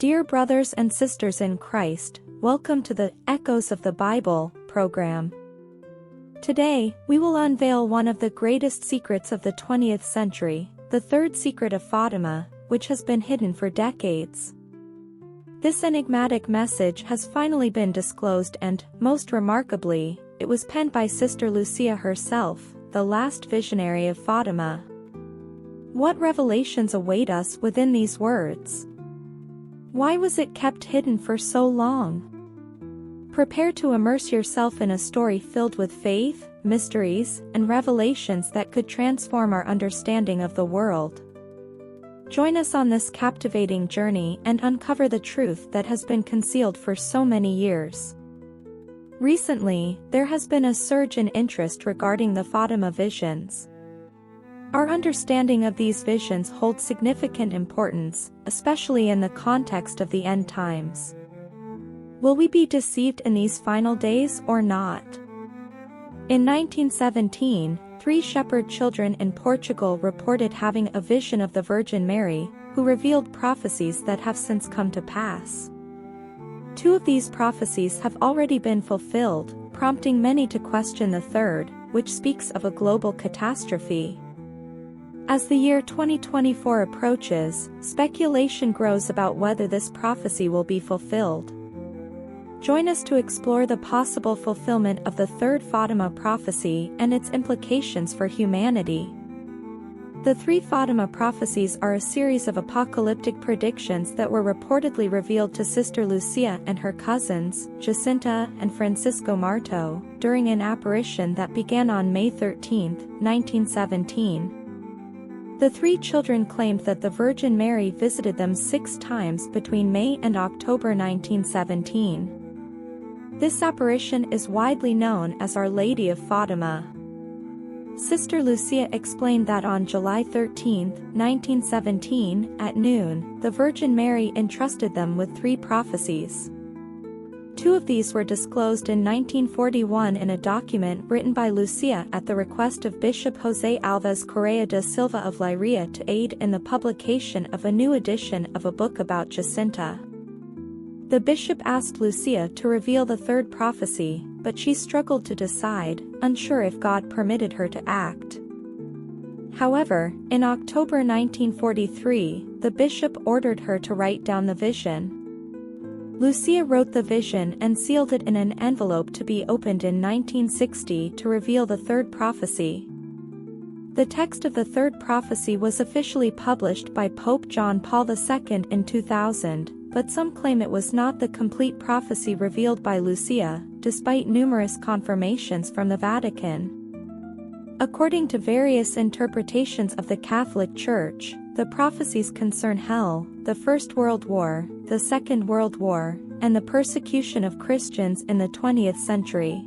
Dear brothers and sisters in Christ, welcome to the Echoes of the Bible program. Today, we will unveil one of the greatest secrets of the 20th century, the third secret of Fatima, which has been hidden for decades. This enigmatic message has finally been disclosed and, most remarkably, it was penned by Sister Lucia herself, the last visionary of Fatima. What revelations await us within these words? Why was it kept hidden for so long? Prepare to immerse yourself in a story filled with faith, mysteries, and revelations that could transform our understanding of the world. Join us on this captivating journey and uncover the truth that has been concealed for so many years. Recently, there has been a surge in interest regarding the Fatima visions. Our understanding of these visions holds significant importance, especially in the context of the end times. Will we be deceived in these final days or not? In 1917, 3 shepherd children in Portugal reported having a vision of the Virgin Mary, who revealed prophecies that have since come to pass. 2 of these prophecies have already been fulfilled, prompting many to question the third, which speaks of a global catastrophe. As the year 2024 approaches, speculation grows about whether this prophecy will be fulfilled. Join us to explore the possible fulfillment of the third Fatima prophecy and its implications for humanity. The 3 Fatima prophecies are a series of apocalyptic predictions that were reportedly revealed to Sister Lucia and her cousins, Jacinta and Francisco Marto, during an apparition that began on May 13, 1917. The 3 children claimed that the Virgin Mary visited them 6 times between May and October 1917. This apparition is widely known as Our Lady of Fatima. Sister Lucia explained that on July 13, 1917, at noon, the Virgin Mary entrusted them with 3 prophecies. 2 of these were disclosed in 1941 in a document written by Lucia at the request of Bishop José Alves Correa da Silva of Leiria to aid in the publication of a new edition of a book about Jacinta. The bishop asked Lucia to reveal the third prophecy, but she struggled to decide, unsure if God permitted her to act. However, in October 1943, the bishop ordered her to write down the vision. Lucia wrote the vision and sealed it in an envelope to be opened in 1960 to reveal the third prophecy. The text of the third prophecy was officially published by Pope John Paul II in 2000, but some claim it was not the complete prophecy revealed by Lucia, despite numerous confirmations from the Vatican. According to various interpretations of the Catholic Church, the prophecies concern hell, the First World War, the Second World War, and the persecution of Christians in the 20th century.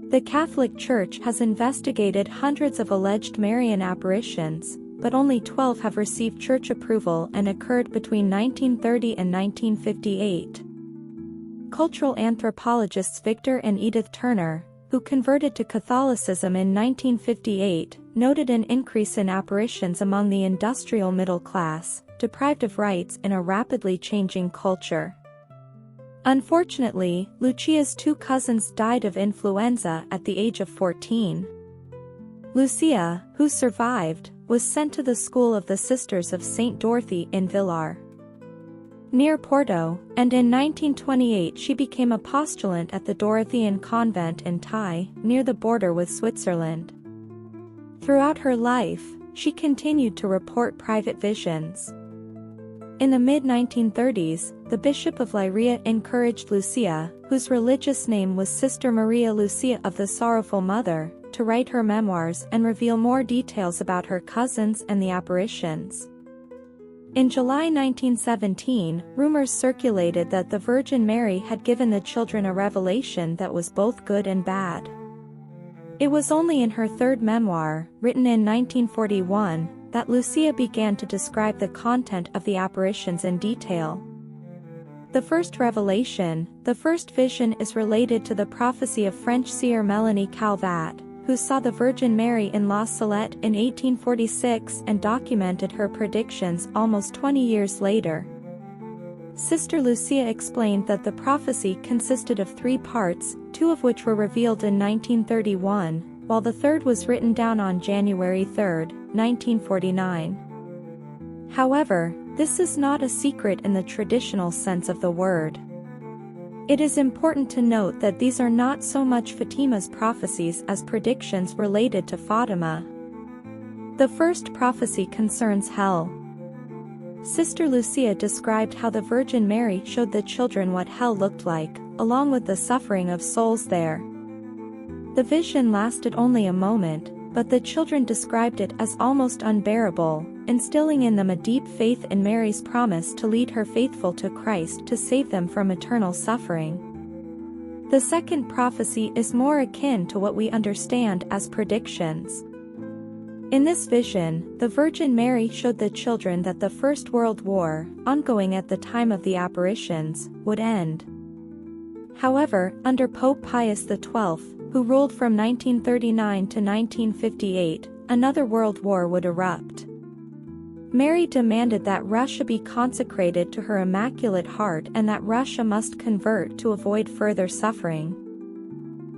The Catholic Church has investigated hundreds of alleged Marian apparitions, but only 12 have received church approval and occurred between 1930 and 1958. Cultural anthropologists Victor and Edith Turner, who converted to Catholicism in 1958, noted an increase in apparitions among the industrial middle class, deprived of rights in a rapidly changing culture. Unfortunately, Lucia's 2 cousins died of influenza at the age of 14. Lucia, who survived, was sent to the school of the Sisters of St. Dorothy in Villar, near Porto, and in 1928 she became a postulant at the Dorothean convent in Tai, near the border with Switzerland. Throughout her life, she continued to report private visions. In the mid-1930s, the Bishop of Leiria encouraged Lucia, whose religious name was Sister Maria Lucia of the Sorrowful Mother, to write her memoirs and reveal more details about her cousins and the apparitions. In July 1917, rumors circulated that the Virgin Mary had given the children a revelation that was both good and bad. It was only in her third memoir, written in 1941, that Lucia began to describe the content of the apparitions in detail. The first revelation, the first vision, is related to the prophecy of French seer Mélanie Calvat, who saw the Virgin Mary in La Salette in 1846 and documented her predictions almost 20 years later. Sister Lucia explained that the prophecy consisted of 3 parts, 2 of which were revealed in 1931, while the third was written down on January 3, 1949. However, this is not a secret in the traditional sense of the word. It is important to note that these are not so much Fatima's prophecies as predictions related to Fatima. The first prophecy concerns hell. Sister Lucia described how the Virgin Mary showed the children what hell looked like, along with the suffering of souls there. The vision lasted only a moment, but the children described it as almost unbearable, instilling in them a deep faith in Mary's promise to lead her faithful to Christ to save them from eternal suffering. The second prophecy is more akin to what we understand as predictions. In this vision, the Virgin Mary showed the children that the First World War, ongoing at the time of the apparitions, would end. However, under Pope Pius XII, who ruled from 1939 to 1958, another world war would erupt. Mary demanded that Russia be consecrated to her Immaculate Heart and that Russia must convert to avoid further suffering.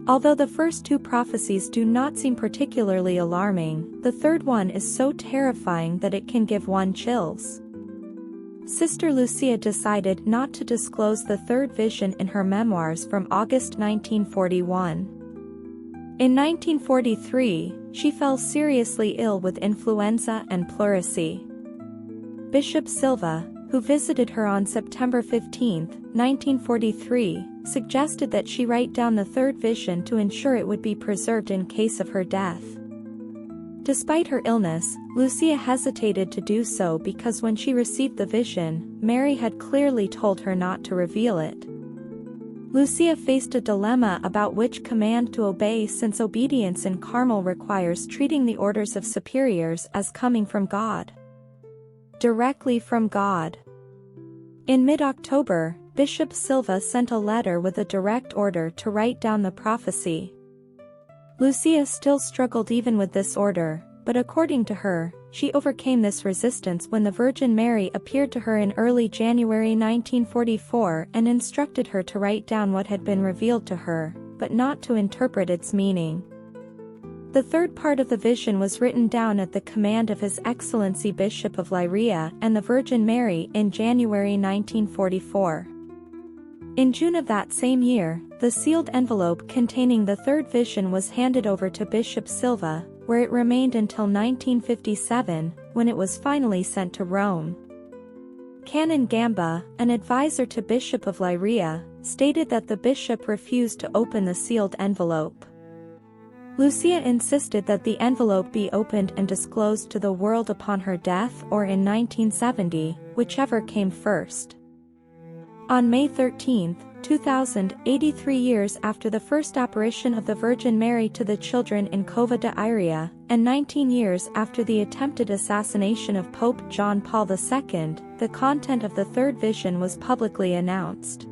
Although the first 2 prophecies do not seem particularly alarming, the third one is so terrifying that it can give one chills. Sister Lucia decided not to disclose the third vision in her memoirs from August 1941. In 1943, she fell seriously ill with influenza and pleurisy. Bishop Silva, who visited her on September 15, 1943, suggested that she write down the third vision to ensure it would be preserved in case of her death. Despite her illness, Lucia hesitated to do so because when she received the vision, Mary had clearly told her not to reveal it. Lucia faced a dilemma about which command to obey, since obedience in Carmel requires treating the orders of superiors as coming from God. Directly from God. In mid-October, Bishop Silva sent a letter with a direct order to write down the prophecy. Lucia still struggled even with this order, but according to her, she overcame this resistance when the Virgin Mary appeared to her in early January 1944 and instructed her to write down what had been revealed to her, but not to interpret its meaning. The third part of the vision was written down at the command of His Excellency Bishop of Leiria and the Virgin Mary in January 1944. In June of that same year, the sealed envelope containing the third vision was handed over to Bishop Silva, where it remained until 1957, when it was finally sent to Rome. Canon Gamba, an advisor to Bishop of Leiria, stated that the bishop refused to open the sealed envelope. Lucia insisted that the envelope be opened and disclosed to the world upon her death or in 1970, whichever came first. On May 13, 2000, 83 years after the first apparition of the Virgin Mary to the children in Cova de Iria, and 19 years after the attempted assassination of Pope John Paul II, the content of the third vision was publicly announced.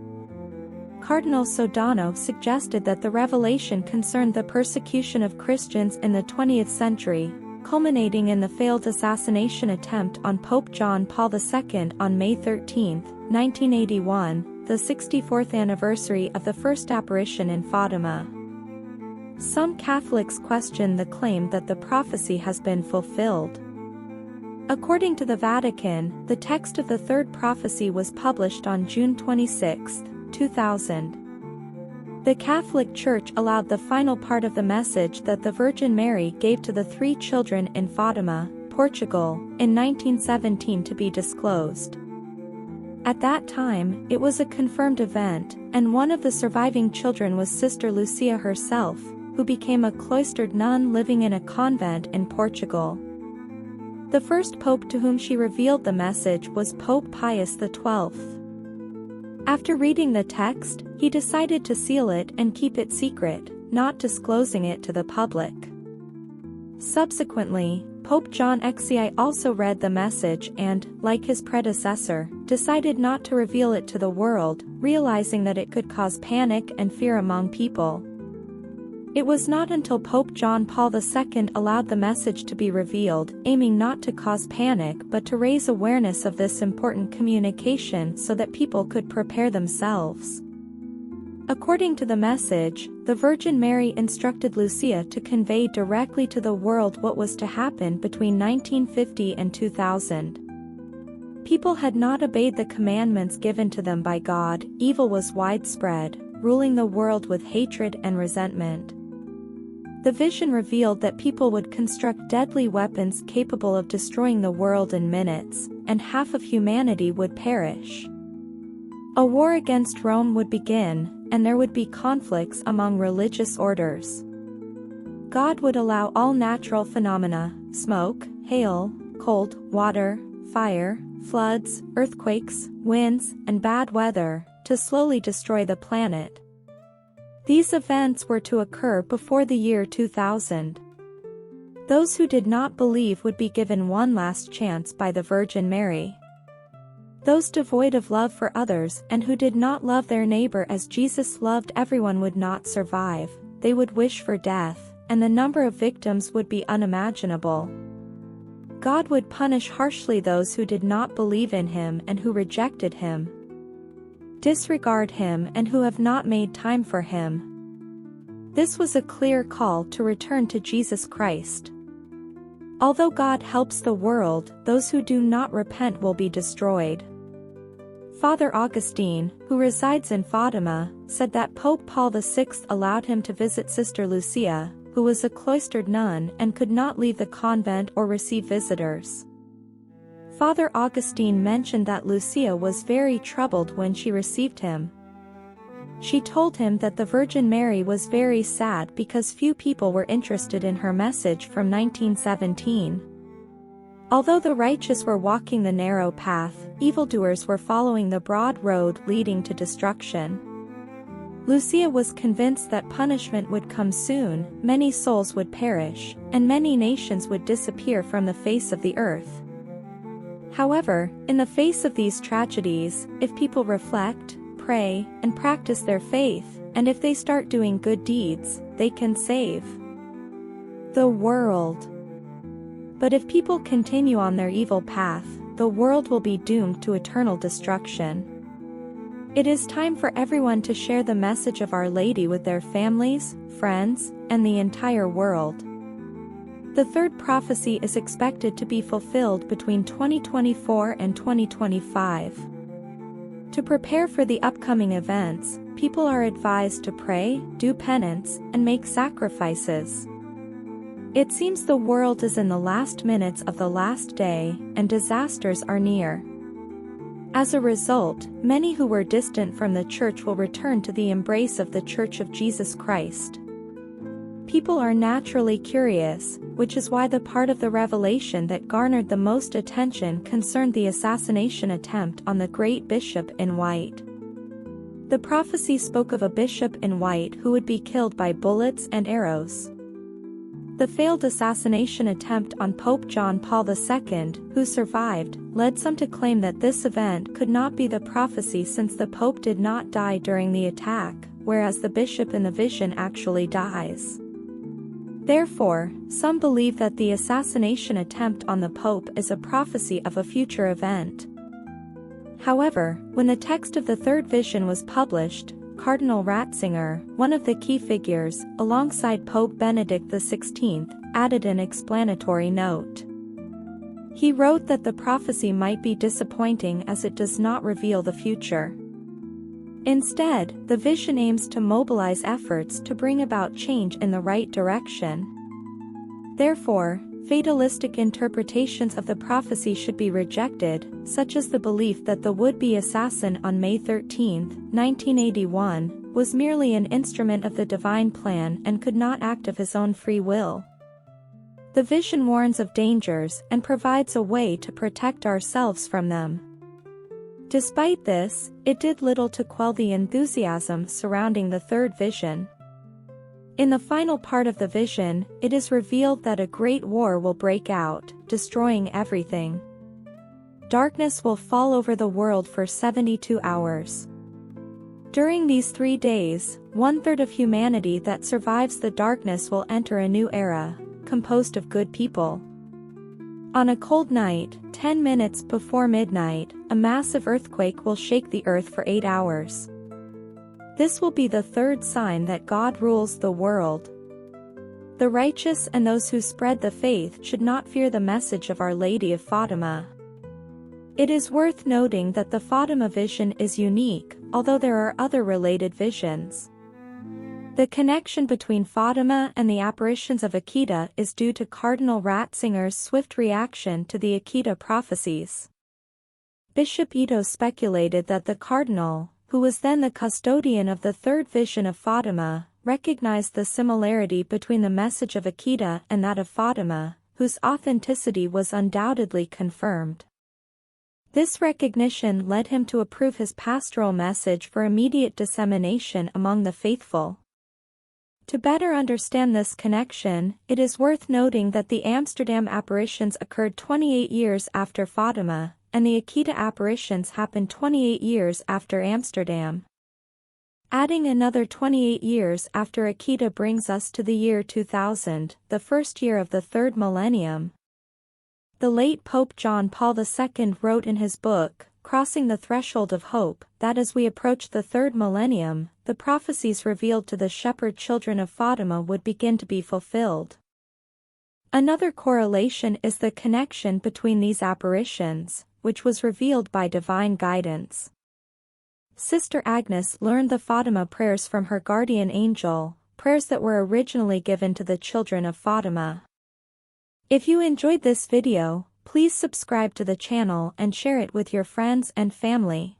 Cardinal Sodano suggested that the revelation concerned the persecution of Christians in the 20th century, culminating in the failed assassination attempt on Pope John Paul II on May 13, 1981, the 64th anniversary of the first apparition in Fatima. Some Catholics question the claim that the prophecy has been fulfilled. According to the Vatican, the text of the third prophecy was published on June 26, 2000. The Catholic Church allowed the final part of the message that the Virgin Mary gave to the 3 children in Fatima, Portugal, in 1917 to be disclosed. At that time, it was a confirmed event, and one of the surviving children was Sister Lucia herself, who became a cloistered nun living in a convent in Portugal. The first pope to whom she revealed the message was Pope Pius XII. After reading the text, he decided to seal it and keep it secret, not disclosing it to the public. Subsequently, Pope John XI also read the message and, like his predecessor, decided not to reveal it to the world, realizing that it could cause panic and fear among people. It was not until Pope John Paul II allowed the message to be revealed, aiming not to cause panic but to raise awareness of this important communication so that people could prepare themselves. According to the message, the Virgin Mary instructed Lucia to convey directly to the world what was to happen between 1950 and 2000. People had not obeyed the commandments given to them by God, evil was widespread, ruling the world with hatred and resentment. The vision revealed that people would construct deadly weapons capable of destroying the world in minutes, and half of humanity would perish. A war against Rome would begin, and there would be conflicts among religious orders. God would allow all natural phenomena, smoke, hail, cold, water, fire, floods, earthquakes, winds, and bad weather, to slowly destroy the planet. These events were to occur before the year 2000. Those who did not believe would be given one last chance by the Virgin Mary. Those devoid of love for others and who did not love their neighbor as Jesus loved everyone would not survive, they would wish for death, and the number of victims would be unimaginable. God would punish harshly those who did not believe in him and who rejected him, disregard him, and who have not made time for him. This was a clear call to return to Jesus Christ. Although God helps the world, those who do not repent will be destroyed. Father Augustine, who resides in Fatima, said that Pope Paul VI allowed him to visit Sister Lucia, who was a cloistered nun and could not leave the convent or receive visitors. Father Augustine mentioned that Lucia was very troubled when she received him. She told him that the Virgin Mary was very sad because few people were interested in her message from 1917. Although the righteous were walking the narrow path, evildoers were following the broad road leading to destruction. Lucia was convinced that punishment would come soon, many souls would perish, and many nations would disappear from the face of the earth. However, in the face of these tragedies, if people reflect, pray, and practice their faith, and if they start doing good deeds, they can save the world. But if people continue on their evil path, the world will be doomed to eternal destruction. It is time for everyone to share the message of Our Lady with their families, friends, and the entire world. The third prophecy is expected to be fulfilled between 2024 and 2025. To prepare for the upcoming events, people are advised to pray, do penance, and make sacrifices. It seems the world is in the last minutes of the last day, and disasters are near. As a result, many who were distant from the Church will return to the embrace of the Church of Jesus Christ. People are naturally curious, which is why the part of the revelation that garnered the most attention concerned the assassination attempt on the great bishop in white. The prophecy spoke of a bishop in white who would be killed by bullets and arrows. The failed assassination attempt on Pope John Paul II, who survived, led some to claim that this event could not be the prophecy since the Pope did not die during the attack, whereas the bishop in the vision actually dies. Therefore, some believe that the assassination attempt on the Pope is a prophecy of a future event. However, when the text of the third vision was published, Cardinal Ratzinger, one of the key figures, alongside Pope Benedict XVI, added an explanatory note. He wrote that the prophecy might be disappointing as it does not reveal the future. Instead, the vision aims to mobilize efforts to bring about change in the right direction. Therefore, fatalistic interpretations of the prophecy should be rejected, such as the belief that the would-be assassin on May 13, 1981, was merely an instrument of the divine plan and could not act of his own free will. The vision warns of dangers and provides a way to protect ourselves from them. Despite this, it did little to quell the enthusiasm surrounding the third vision. In the final part of the vision, it is revealed that a great war will break out, destroying everything. Darkness will fall over the world for 72 hours. During these 3 days, 1/3 of humanity that survives the darkness will enter a new era, composed of good people. On a cold night, 10 minutes before midnight, a massive earthquake will shake the earth for 8 hours. This will be the 3rd sign that God rules the world. The righteous and those who spread the faith should not fear the message of Our Lady of Fatima. It is worth noting that the Fatima vision is unique, although there are other related visions. The connection between Fatima and the apparitions of Akita is due to Cardinal Ratzinger's swift reaction to the Akita prophecies. Bishop Ito speculated that the cardinal, who was then the custodian of the 3rd vision of Fatima, recognized the similarity between the message of Akita and that of Fatima, whose authenticity was undoubtedly confirmed. This recognition led him to approve his pastoral message for immediate dissemination among the faithful. To better understand this connection, it is worth noting that the Amsterdam apparitions occurred 28 years after Fatima, and the Akita apparitions happened 28 years after Amsterdam. Adding another 28 years after Akita brings us to the year 2000, the first year of the 3rd millennium. The late Pope John Paul II wrote in his book, Crossing the Threshold of Hope, that as we approach the 3rd millennium, the prophecies revealed to the shepherd children of Fatima would begin to be fulfilled. Another correlation is the connection between these apparitions, which was revealed by divine guidance. Sister Agnes learned the Fatima prayers from her guardian angel, prayers that were originally given to the children of Fatima. If you enjoyed this video, please subscribe to the channel and share it with your friends and family.